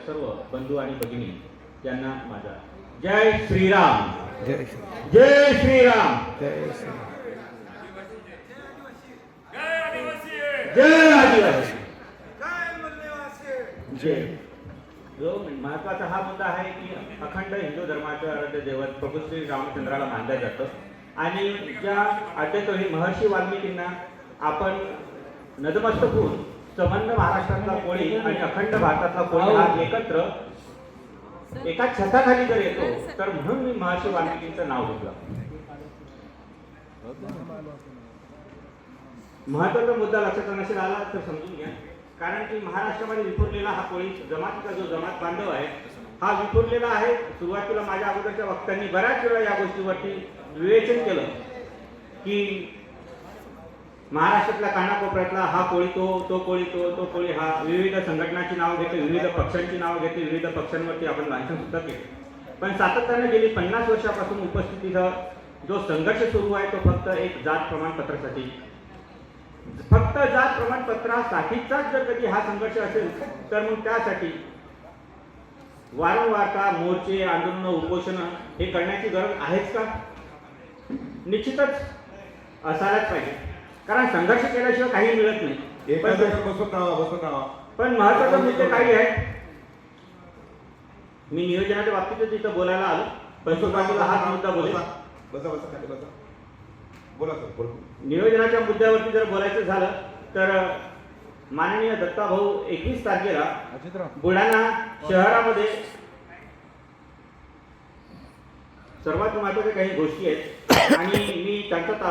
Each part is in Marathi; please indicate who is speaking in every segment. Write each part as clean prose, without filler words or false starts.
Speaker 1: सर्व बंधू आणि भगिनी यांना माझा जय श्रीराम,
Speaker 2: जय श्री
Speaker 1: जय श्रीराम,
Speaker 2: जय श्री
Speaker 1: जय आदिवासी,
Speaker 2: जय.
Speaker 1: जो महत्वाचा हा मुद्दा आहे की अखंड हिंदू धर्माचं आराध्य दैवत प्रभू श्री रामचंद्राला मानलं जातं आणि ज्या आद्यकवी महर्षी वाल्मिकींना आपण नतमस्तक होऊन संबंध महाराष्ट्रातला कोळी आणि अखंड भारतातला कोळी हा एकत्र एका छताखाली जर येतो तर म्हणून मी महर्षी वाल्मिकींचं नाव घेतलं. महत्वाचा मुद्दा लक्षात नसेल आला तर समजून घ्या, कारण की महाराष्ट्रामध्ये विखुरलेला हा कोळी जमातीचा जो जमात बांधव आहे हा विखुरलेला आहे. सुरुवातीला माझ्या अगोदरच्या वक्त्यांनी बऱ्याच वेळा या गोष्टीवरती विवेचन केलं की महाराष्ट्रातल्या कानाकोपऱ्यातला हा कोळी तो कोळी तो कोळी हा विविध संघटनांची नावं घेते, विविध पक्षांची नावं घेते, विविध पक्षांवरती आपण लांछन सुद्धा केले. पण सातत्याने गेली 50 वर्षापासून उपस्थितीचा जो संघर्ष सुरू आहे तो फक्त एक जात प्रमाणपत्रासाठी, फक्त जात प्रमाणपत्रासाठीचाच जर कधी हा संघर्ष असेल तर मग त्यासाठी वारंवार का मोर्चे, आंदोलन, उपोषण हे करण्याची गरज आहेच का? निश्चितच असायलाच पाहिजे, कारण संघर्ष केल्याशिवाय काही मिळत नाही. पण महत्वाचा मुद्दे काही आहे. मी नियोजनाच्या बाबतीतच इथं बोलायला आलो, पण सुरुवातीला हाच मुद्दा बोलेल. नियोजनाच्या मुद्द्यावरती जर बोलायचं झालं तर माननीय दत्ताभाऊ 21 तारखेला बुलढाणा शहरामध्ये सर्वात महत्त्वाच्या काही गोष्टी आहेत आणि मी त्यांचा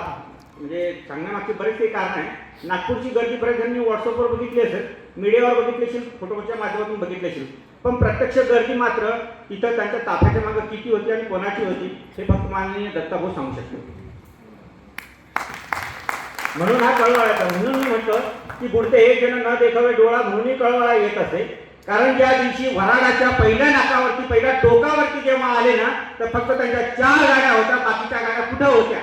Speaker 1: म्हणजे सांगण्यामागची बरेच काही कारण आहे. नागपूरची गर्दी बरेच जणांनी व्हॉट्सअपवर बघितली असेल, मीडियावर बघितली असेल, फोटोच्या माध्यमातून बघितली असेल, पण प्रत्यक्ष गर्दी मात्र इथं त्यांच्या ताफ्याच्या मागे किती होती आणि कोणाची होती हे फक्त माननीय दत्ताभाऊ सांगू शकतो. म्हणून हा कळवळा, म्हणून मी म्हणतो की बुडते एक जण न देखावे डोळा म्हणूनही कळवळा येत असे. कारण ज्या दिवशी वराडाच्या पहिल्या नाकावरती, पहिल्या टोकावरती जेव्हा आले ना तर फक्त त्यांच्या 4 गाड्या होत्या, बाकीच्या गाड्या कुठं होत्या?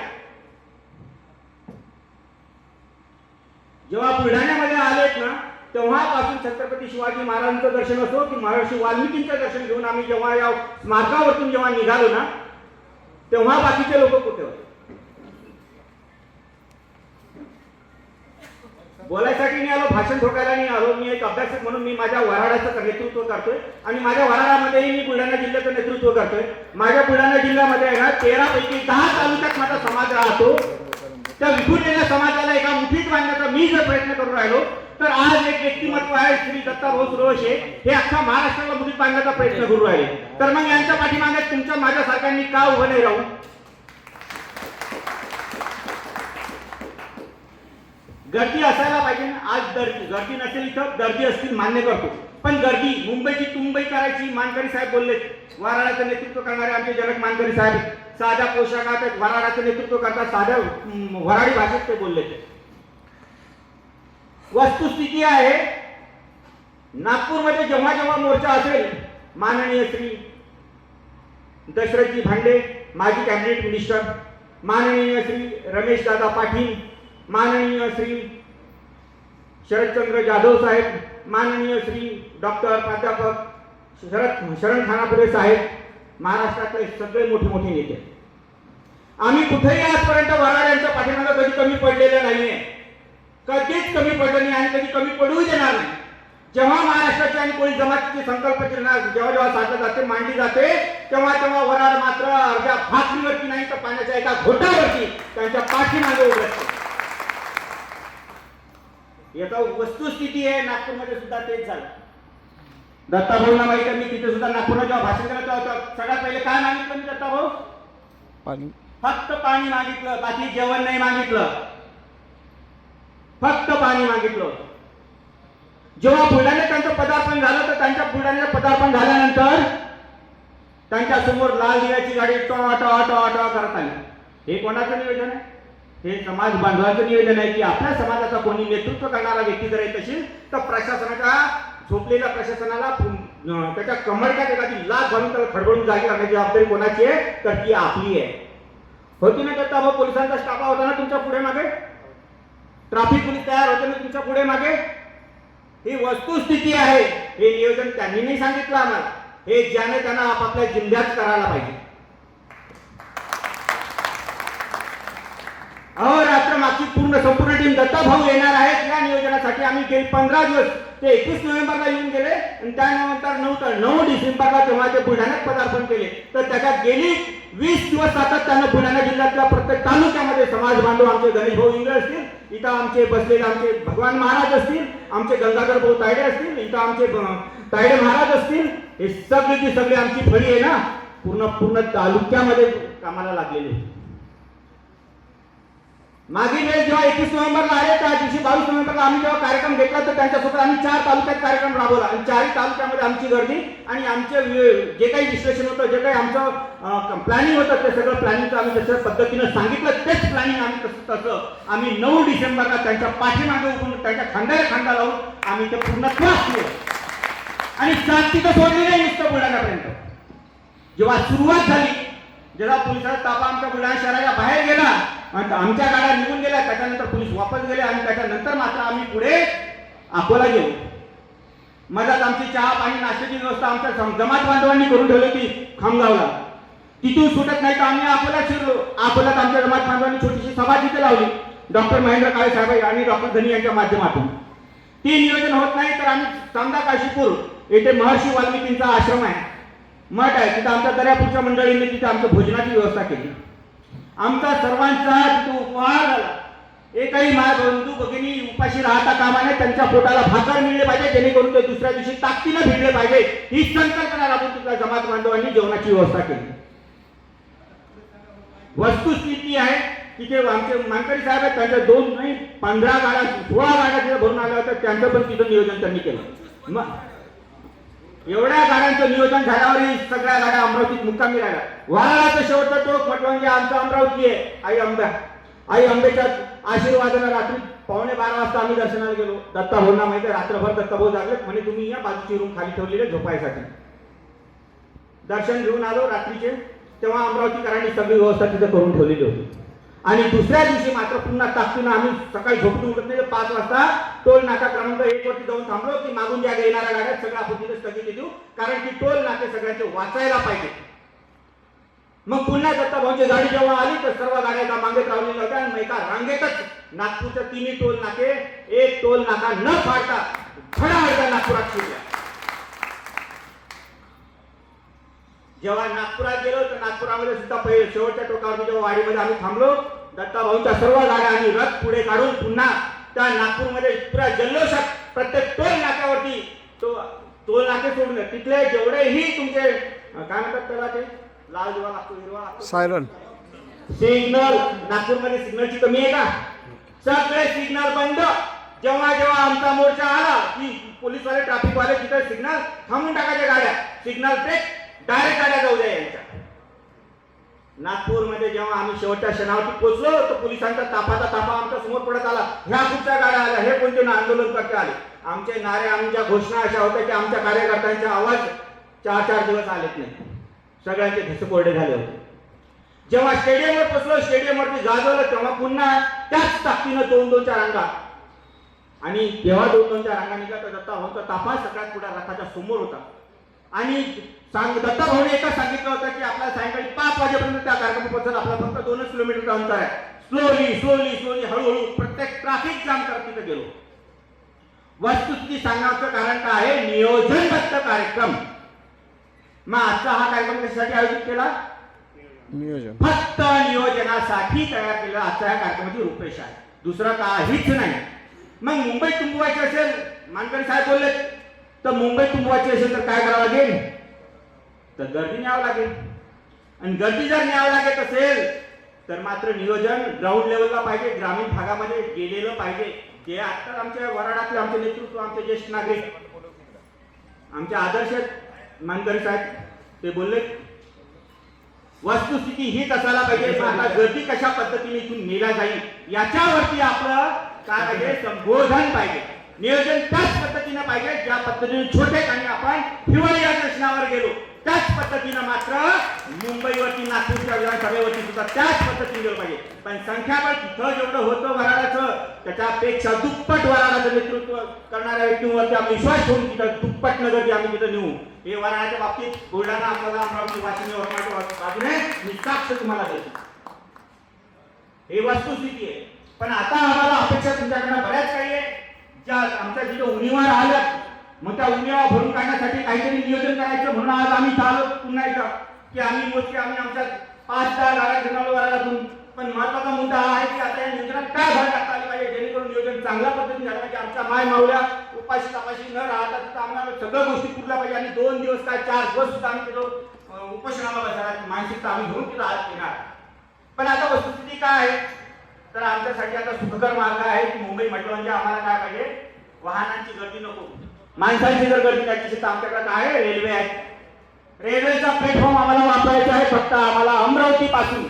Speaker 1: जेव्हा बुलढाण्यामध्ये आलेत ना तेव्हापासून छत्रपती शिवाजी महाराजांचं दर्शन असो की महर्षी वाल्मिकींचं दर्शन घेऊन आम्ही जेव्हा या स्मारकावरतून जेव्हा निघालो ना तेव्हा बाकीचे लोक कुठे होते? बोलायसाठी नाही आलो, भाषण ठोकायला नाही आलो. मी एक अभ्यासक म्हणून मी माझ्या वराडाचं नेतृत्व करतोय आणि माझ्या वराडामध्येही मी बुलढाणा जिल्ह्याचं नेतृत्व करतोय. माझ्या बुलढाणा जिल्ह्यामध्ये आहे ना 13 पैकी 10 तालुक्यात माझा समाज राहतो. त्या विखुरलेल्या समाजाला एका मुठीत बांधण्याचा मी जर प्रयत्न करून राहिलो तर आज एक व्यक्तिमत्व आहे श्री दत्ताभाऊ सुरवशे, हे अख्खा महाराष्ट्राला मुठीत बांधण्याचा प्रयत्न करू राहिले. तर मग यांच्या पाठीमागे तुमच्या माझ्यासारख्यांनी का उभं नाही राहू? गर्दी असायला पाहिजे ना. आज गर्दी नसेल, इथं गर्दी असतील मान्य करतो, पण गर्दी मुंबईची तुंबई करायची. मानकरी साहेब बोलले, वराडाचं नेतृत्व करणारे आमचे जनक मानकरी साहेब साध्या पोशाखात वराडाचं नेतृत्व करतात, साध्या वराडी भाषेत ते बोलले. वस्तुस्थिती आहे नागपूरमध्ये जेव्हा जेव्हा मोर्चा असेल माननीय श्री दशरथजी भांडे माजी कॅबिनेट मिनिस्टर, माननीय श्री रमेश दादा पाटील, माननीय श्री शरदचंद्र जाधव साहेब, माननीय श्री डॉक्टर प्राध्यापक शरण खानापुरे साहेब, महाराष्ट्रातले सगळे मोठे मोठे नेते. आम्ही कुठेही आजपर्यंत वराड्यांच्या पाठीमागे कधी कमी पडलेलं नाहीये, कधीच कमी पडलं नाही आणि कधी कमी पडू देणार नाही. जेव्हा महाराष्ट्राची आणि कोळी जमातीची संकल्पना जेव्हा साधली जाते, मांडली जाते, तेव्हा वराड मात्र अर्ध्या भाकरीवरती नाही तर पाण्याच्या एका घोटावरती त्यांच्या पाठीमागे उभे असते. याचा वस्तुस्थिती आहे. नागपूरमध्ये सुद्धा तेच झालं. दत्ताभाऊंना माहिती आहे, मी तिथे सुद्धा नागपूरला जेव्हा भाषण करत होतो सगळ्यात पहिले काय मागितलं मी दत्ताभाऊ?
Speaker 2: पाणी,
Speaker 1: फक्त पाणी मागितलं, बाकी जेवण नाही मागितलं, फक्त पाणी मागितलं. जेव्हा बुलढाण्यात त्यांचं पदार्पण झालं तर त्यांच्या बुलढाण्याचं पदार्पण झाल्यानंतर त्यांच्या समोर लाल दिव्याची गाडी टॉ करत आली. हे कोणाचं नियोजन आहे? हे समाज बांधवांचं नियोजन आहे की आपल्या समाजाचा कोणी नेतृत्व करणारा व्यक्ती जर येत असेल तर प्रशासनाच्या झोपलेल्या प्रशासनाला त्याच्या कमरक्यात एखादी लाच घालून त्याला खडबडून जागी करण्याची जबाबदारी कोणाची आहे? तर ती आपली आहे. होती ना दत्ताभाऊ? पोलिसांचा स्टाफ होता ना तुमच्या पुढे मागे, ट्रॅफिक पोलीस तयार होते ना तुमच्या पुढे मागे. ही वस्तुस्थिती आहे. हे नियोजन त्यांनी नाही सांगितलं आम्हाला, हे ज्याने त्यांना आपापल्या जिल्ह्यात करायला पाहिजे. अहोरात्र मागची संपूर्ण टीम दत्ता भाऊ येणार आहेत या नियोजनासाठी. आम्ही गेली 15 दिवस ते 21 नोव्हेंबरला येऊन गेले आणि त्यानंतर 9 डिसेंबरला तेव्हा ते बुलढाण्यात पदार्पण केले. तर त्याच्यात गेली 20 दिवस सातत्यानं बुलढाणा जिल्ह्यातल्या प्रत्येक तालुक्यामध्ये समाज बांधव आमचे गणेश भाऊ इंगळे असतील, इथं आमचे बसलेले आमचे भगवान महाराज असतील, आमचे गंगाधर भाऊ तायडे असतील, इथं आमचे तायडे महाराज असतील, हे सगळी सगळी आमची फळी आहे ना पूर्ण तालुक्यामध्ये कामाला लागलेली. मागील वेळेस जेव्हा 21 नोव्हेंबरला आले त्या दिवशी 22 नोव्हेंबरला आम्ही जेव्हा कार्यक्रम घेतला तर त्यांच्यासोबत आम्ही 4 तालुक्यात कार्यक्रम राबवला आणि 4ही तालुक्यामध्ये आमची गर्दी आणि आमचे जे काही विश्लेषण होतं, जे काही आमचं प्लॅनिंग होतं ते सगळं प्लॅनिंगचं आम्ही तशा पद्धतीनं सांगितलं. तेच प्लॅनिंग आम्ही तसं आम्ही 9 डिसेंबरला त्यांच्या पाठीमागे उभून त्यांच्या खांद्याला खांदा लावून आम्ही ते पूर्णत्वास केलं आणि तिथं सोडली नाही नुसतं बुलढाण्यापर्यंत. जेव्हा सुरुवात झाली, जेव्हा पोलिसांचा ताबा आमच्या बुलढाणा शहराच्या बाहेर गेला आणि आमच्या गाड्या निघून गेल्या, त्याच्यानंतर पोलीस वापस गेले आणि त्याच्यानंतर मात्र आम्ही पुढे अकोला गेलो. मधात आमची चहा पाणी नाश्त्याची व्यवस्था आमच्या जमात बांधवांनी करून ठेवली होती खामगावला. तिथून सुटत नाही तर आम्ही अकोल्यात शिरलो. अकोल्यात आमच्या जमात बांधवांनी छोटीशी सभा तिथे लावली डॉक्टर महेंद्र काळे साहेब आणि डॉक्टर धनी यांच्या माध्यमातून. ती नियोजन होत नाही तर आम्ही चांदा काशीपूर येथे महर्षी वाल्मिकींचा आश्रम आहे, मठ आहे, तिथं आमच्या दर्यापूरच्या मंडळींनी तिथे आमच्या भोजनाची व्यवस्था केली. आमचा सर्वांचा तिथे उपहार झाला. एकही माय बंधू भगिनी उपाशी राहता कामा नये, त्यांच्या पोटाला भाकर मिळले पाहिजे जेणेकरून ते दुसऱ्या दिवशी ताकदीनं भिडले पाहिजे ही संकल्पना राबवून तिथल्या जमात बांधवांनी जेवणाची व्यवस्था केली. वस्तुस्थिती आहे तिथे आमचे मानकरी साहेब आहेत, त्यांच्या 2 नाही 15 गाड्या 16 गाड्या तिथे भरून आल्या होत्या, त्यांचं पण तिथं नियोजन त्यांनी केलं. मग एवढ्या गाड्यांचं नियोजन झाल्यावर सगळ्या गाड्या अमरावतीत मुक्कामी राहिल्या. वाराचं शेवटचं टोक म्हटलं म्हणजे आमचं अमरावती आहे. आई अंबेच्या आशीर्वादानं रात्री 11:15 वाजता आम्ही दर्शनाला गेलो. दत्ता भाऊंना माहिती रात्रभर दत्ता भाऊ जागले म्हणे तुम्ही या बाजूची रूम खाली ठेवलेले झोपायसाठी. दर्शन घेऊन आलो रात्रीचे, तेव्हा अमरावतीकरांनी सगळी व्यवस्था तिथे करून ठेवलेली होती. आणि दुसऱ्या दिवशी मात्र पुन्हा ताकदीनं आम्ही सकाळी झोपून उठत नाही 5 वाजता टोल नाका क्रमांक 1 वरती जाऊन थांबलो की मागून ज्या येणाऱ्या गाड्या सगळ्या आपण तिथे स्थगिती देऊ, कारण की टोल नाके सगळ्यांचे वाचायला पाहिजे. मग पुन्हा दत्ता भाऊंची गाडी जेव्हा आली तर सर्व गाड्या एका मागेत लावलेल्या होत्या आणि एका रांगेतच नागपूरच्या 3ही टोल नाके एक टोल नाका न फाडता खडाखडा नागपुरात शिरल्या. जेव्हा नागपुरात गेलो तर नागपुरामध्ये सुद्धा पहिले शेवटच्या टोकावर जेव्हा वाडीमध्ये आम्ही थांबलो, दत्ता भाऊंच्या सर्व गाड्या आणि रथ पुढे काढून पुन्हा त्या नागपूरमध्ये पुरा जल्लोषात प्रत्येक टोल नाक्यावरती टोल नाके सोडले. तिथले जेवढेही तुमचे काय म्हणतात त्याला ते लाल दिवा लागतो, हिरवा लागतो,
Speaker 2: सायरन
Speaker 1: सिग्नल, नागपूरमध्ये सिग्नलची कमी आहे का? सगळे सिग्नल बंद. जेव्हा जेव्हा आमचा मोर्चा आला की पोलीसवाले ट्रॅफिकवाले तिथे सिग्नल थांबून टाकायच्या गाड्या, सिग्नल ब्रेक, डायरेक्ट गाड्या जाऊ द्या यांच्या. नागपूरमध्ये जेव्हा आम्ही शेवटच्या क्षणावरती पोहोचलो तर पोलिसांचा ताफा आमच्या समोर पडत आला. ह्या कुठच्या गाड्या आल्या, हे कोणते आंदोलनकर्ते आले. आमचे नारे आमच्या घोषणा अशा होत्या की आमच्या कार्यकर्त्यांचे आवाज 4 दिवस आलेत नाही, सगळ्यांचे घसे कोरडे झाले होते. जेव्हा स्टेडियमवर पोहोचलो, स्टेडियमवरती गाजवलं, तेव्हा पुन्हा त्याच ताकदीनं 2-2च्या रांगा आणि तेव्हा 2-2च्या रांगा निघाला तर दत्ता भाऊंचा ताफा सगळ्यात पुढे रथाच्या समोर होता. आणि दत्ता भाऊने एकच सांगितलं होतं की आपल्याला सायंकाळी 5 वाजेपर्यंत त्या कार्यक्रम पोहोचत, आपला फक्त 2च किलोमीटरचं अंतर आहे. स्लोली हळूहळू प्रत्येक ट्रॅफिक जाम करत तिथे गेलो. वस्तुस्थिती सांगण्याचं कारण काय आहे? नियोजनबद्ध कार्यक्रम. मग आजचा हा कार्यक्रम कशासाठी आयोजित केला?
Speaker 2: नियोजन,
Speaker 1: फक्त नियोजनासाठी तयार केलेला आजच्या या कार्यक्रमाची रूपरेषा आहे, दुसरं काहीच नाही. मग मुंबईत तुंबवायचे असेल, मानकरी साहेब बोलले, तर मुंबईत तुंबवायची असेल तर काय करावं लागेल? तर गर्दी न्यावं लागेल. आणि गर्दी जर न्यावं लागत असेल तर मात्र नियोजन ग्राउंड लेवलला पाहिजे, ग्रामीण भागामध्ये गेलेलं पाहिजे. जे आता आमच्या वराडातले आमचे नेतृत्व, आमचे ज्येष्ठ नागरिक, आमचे आदर्श मानकरी साहेब ते बोलले वस्तुस्थिती हीच असायला पाहिजे. आता गर्दी कशा पद्धतीने इथून नेला जाईल याच्यावरती आपलं काय पाहिजे? संबोधन पाहिजे. नियोजन त्याच पद्धतीने पाहिजे ज्या पद्धतीने छोटे आणि आपण हिवाळी प्रश्नावर गेलो त्याच पद्धतीनं मात्र मुंबईवरती नागपूरच्या विधानसभेवरती सुद्धा त्याच पद्धतीने गेलो पाहिजे. पण संख्याबळ तिथं जेवढं होतं वराडाचं त्याच्यापेक्षा दुप्पट वराडाचं नेतृत्व करणाऱ्या व्यक्तींवरती आम्ही विश्वास ठेवून तिथं दुप्पट नगरची आम्ही तिथं नेऊ. हे वराडाच्या बाबतीत बुलढाणा आपल्याला अमरावती वाशिम यवतमाळच्या बाजूने मी साक्ष तुम्हाला देतो. ही वस्तुस्थिती आहे. पण आता आम्हाला अपेक्षा तुमच्याकडनं बऱ्याच काही आहे. ज्या आमच्या जिथं उणीवा राहिल्या मग त्या उणीवा भरून काढण्यासाठी काहीतरी नियोजन करायचं म्हणून आज आम्ही चालू पुन्हा एकदा की आम्ही मोजके आम्ही आमच्या 5-10 गाड्या घेऊन वराडातून. पण महत्वाचा मुद्दा हा आहे की आता या नियोजनात काय भर टाकता आली पाहिजे जेणेकरून नियोजन चांगल्या पद्धतीने झालं पाहिजे. आमच्या माय मावल्या उपाशी तापाशी न राहता तिथं आम्हाला सगळ्या गोष्टी पुरल्या पाहिजे. आणि 2 दिवस काय 4 दिवस सुद्धा आम्ही तिथं उपोषणाला बसणार मानसिकता आम्ही घेऊन तिथं आज येणार. पण आता वस्तुस्थिती काय आहे तर आमच्यासाठी आता सुखकर मार्ग आहे की मुंबई म्हटलं म्हणजे आम्हाला काय पाहिजे वाहनांची गर्दी नको माणसांची जर गर्दी करायची तर आमच्याकडे काय आहे रेल्वे आहे. रेल्वेचा प्लॅटफॉर्म आम्हाला वापरायचा आहे फक्त आम्हाला अमरावती पासून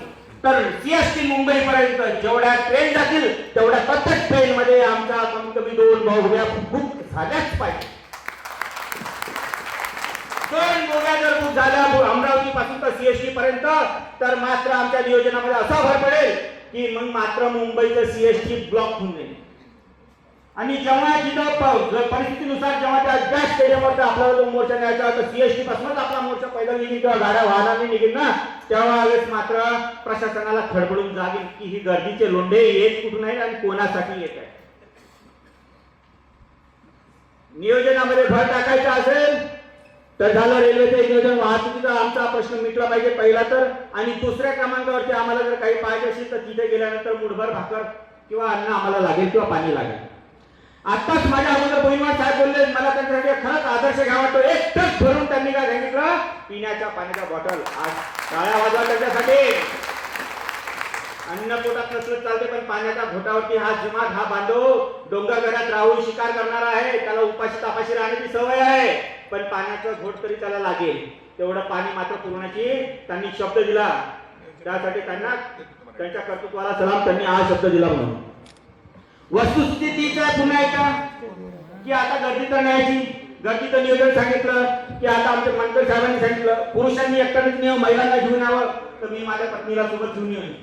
Speaker 1: तर सीएसटी मुंबई पर्यंत जेवढ्या ट्रेन जातील तेवढ्या प्रत्येक ट्रेन मध्ये आमच्या कमीत कमी 2 बोग्या बुक झाल्याच पाहिजे. 2 बोग्या जर बुक झाल्या अमरावती पासून तर सीएसटी पर्यंत तर मात्र आमच्या नियोजनामध्ये असा भर पडेल की मग मात्र मुंबईचं सीएसटी ब्लॉक होऊन जाईल. आणि जेव्हा तिथं परिस्थितीनुसार जेव्हा त्या स्टेडियमवर आपल्याला तो मोर्चा न्यायचा तर सीएसटी पासूनच आपला मोर्चा पहिला निघेल किंवा गाड्या वाहनांनी निघेल ना तेव्हा वेळेस मात्र प्रशासनाला खडबडून जागेल की ही गर्दीचे लोंढे येत कुठून आहे आणि कोणासाठी येत आहे. नियोजनामध्ये भर टाकायचा असेल तर झालं रेल्वेचं नियोजन वाहतुकीचा आमचा प्रश्न मिटला पाहिजे पहिला तर. आणि दुसऱ्या क्रमांकावरती आम्हाला जर काही पाहिजे असेल तर तिथे गेल्यानंतर मुठभर भाकर किंवा अन्न आम्हाला लागेल किंवा पाणी लागेल. आताच माझ्या अगोदर भुईवाड साहेब बोलले मला त्यांच्यासाठी खरंच आदर्श घ्यावा वाटतो. एक टच भरून त्यांनी काय सांगितलं पिण्याच्या पाण्याचा बॉटल आज टाळ्या वाजवा त्यांच्यासाठी. अन्न पोटात नसलं चालते पण पाण्याच्या घोटावरती हा जुमात हा बांधव डोंगरघरात राहून शिकार करणारा आहे. त्याला उपाशी तापाशी राहण्याची सवय आहे पण पाण्याचा घोट तरी त्याला लागेल तेवढं पाणी मात्र पुरवण्याची त्यांनी शब्द दिला. त्यासाठी त्यांना त्यांच्या कर्तृत्वाला सलाम त्यांनी हा शब्द दिला. म्हणून वस्तुस्थितीच आहे पुन्हा एकदा की आता गर्दी तर न्यायची गर्दीचं नियोजन सांगितलं की आता आमच्या मंत्री साहेबांनी सांगितलं पुरुषांनी एकट्यानेच नाही महिलांना घेऊन यावं तर मी माझ्या पत्नीला सोबत घेऊन येईन.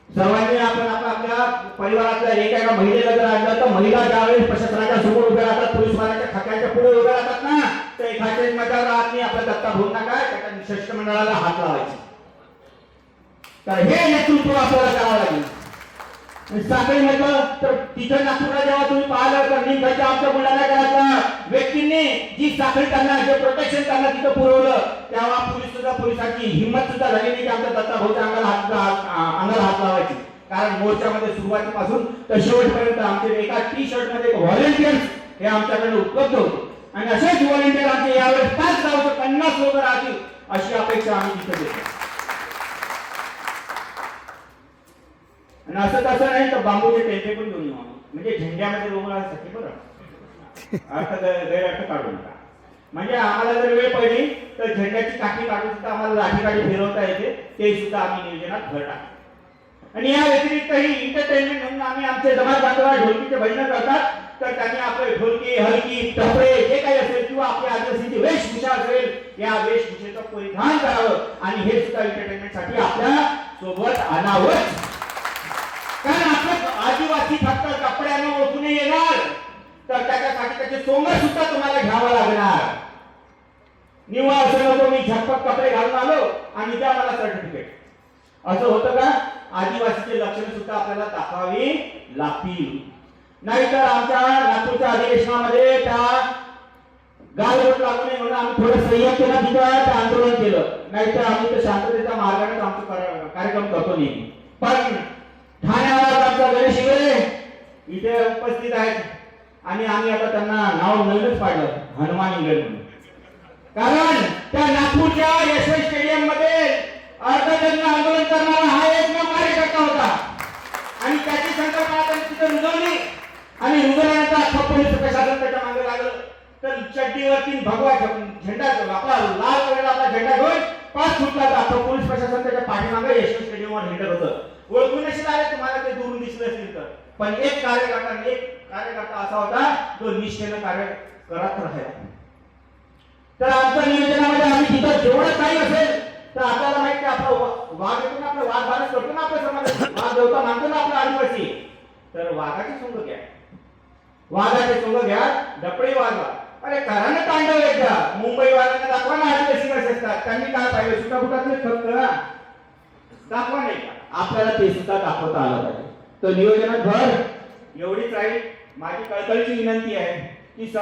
Speaker 1: सर्वांनी आपण आपल्या परिवारातल्या एका महिलेला जर आणलं तर महिला ज्यावेळेस प्रशासनाच्या समोर उभ्या राहतात पोलीस वाल्याच्या खात्याच्या पुढे उभ्या राहतात ना तर एखाद्या मजावर राहत नाही. आपल्या दत्ता भाऊंना काय त्याच्या शिष्टमंडळाला हात लावायचे. तर हे नेतृत्व आपल्याला करावं लागेल. साखळी म्हटलं तर तिथं नागपूरला जेव्हा तुम्ही पाहिलं तर निमगाच्या आमच्या बुलढाणा व्यक्तींनी जी साखळी त्यांना जे प्रोटेक्शन त्यांना तिथं पुरवलं तेव्हा पोलिसांची हिंमत सुद्धा झाली नाही की आमच्या दत्ता भाऊच्या अंगाला हात लावायची. कारण मोर्चामध्ये सुरुवातीपासून तर शेवटपर्यंत आमचे एका टी शर्ट मध्ये व्हॉलेंटियर्स हे आमच्याकडे उपलब्ध होते आणि असेच व्हॉलेंटियर आमचे यावेळेस 5 गावचे 50 लोक राहतील अशी अपेक्षा आम्ही तिथे देतो. आणि असं तसं नाही तर बांबूचे टेंटे पण घेऊन येऊ म्हणजे झेंड्यामध्ये रोवण्यासाठी बरं अर्थ गैरअर्थ काढू नका. म्हणजे आम्हाला जर वेळ पडली तर झेंड्याची काठी काढून सुद्धा आम्हाला लाठी काठी फिरवता येते ते सुद्धा आम्ही नियोजनात भर टाकतो. आणि या व्यतिरिक्तही एंटरटेनमेंट म्हणून आम्ही आमचे जमात बांधवा ढोलकीचे भजन करतात तर त्यांनी आपले ढोलकी हलकी टपरे जे काही असेल किंवा आपल्या आदिवासीची वेशभूषा असेल या वेशभूषेचं परिधान करावं आणि हे सुद्धा एंटरटेनमेंटसाठी आपल्या सोबत आणावं. कारण आपलं आदिवासी फक्त कपड्यानं ओळखून येणार तर त्याच्यासाठी त्याचे सोंगर सुद्धा तुम्हाला घ्यावं लागणार. निव्वळ असं नको मी झटपट कपडे घालून आलो आणि द्या मला सर्टिफिकेट असं होतं का. आदिवासीचे लक्षण सुद्धा आपल्याला दाखवावी लागतील. नाहीतर आमच्या नागपूरच्या अधिवेशनामध्ये त्या गालबोट लागू नये म्हणून आम्ही थोडं संयम केला तिथं ते आंदोलन केलं. नाहीतर आम्ही तर शांततेच्या मार्गाने आमचा कार्यक्रम करतो नेहमी. पण ठाण्यावर आमचा गणेश इंगळे इथे उपस्थित आहेत आणि आम्ही आता त्यांना नाव नवीनच पाडलं हनुमान इंगळे म्हणून. कारण त्या नागपूरच्या यशवंत स्टेडियम मध्ये अर्धजन्म आंदोलन करणारा हा एक कार्यकर्ता होता आणि त्याची संकल्पना त्यांनी तिथे रुजवली आणि रुजवल्यानंतर अख्खा पोलीस प्रशासन त्याच्या मागे लागलं. तर चड्डीवरती भगवा झेंडा आपला लाल कलरचा आपला झेंडा घेऊन 5 फुटला अख्खा पोलीस प्रशासन त्याच्या पाठीमागे यशवंत स्टेडियमवर हिंडत होतं. ओळखून नसेल आले तुम्हाला ते दुरून दिसले असतील तर पण एक कार्यकर्ता असा होता जो निष्ठेनं कार्य करत राहिला. तर आमच्या नियोजनामध्ये आम्ही तिथं जेवढं काही असेल तर आपल्याला माहिती आहे आपला वाघ येतो ना, आपला वाघ बारस करतो ना आपल्या समाजात, वाघ देवता मानतो ना आपला आदिवासी, तर वाघाची सोंग घ्या, वाघाचे सोंग घ्या, डपळे वाजवा. अरे करा ना तांडव एकदा, मुंबई वाल्यांना दाखवा ना आदिवासी कसे असतात, त्यांनी काय पाहिलं सुटाफुटातले फक्त दाखवा नाही का, आपल्याला ते सुद्धा दाखवता आलं पाहिजे. तर नियोजनात भर एवढीच राहील माझी कळकळीची विनंती आहे.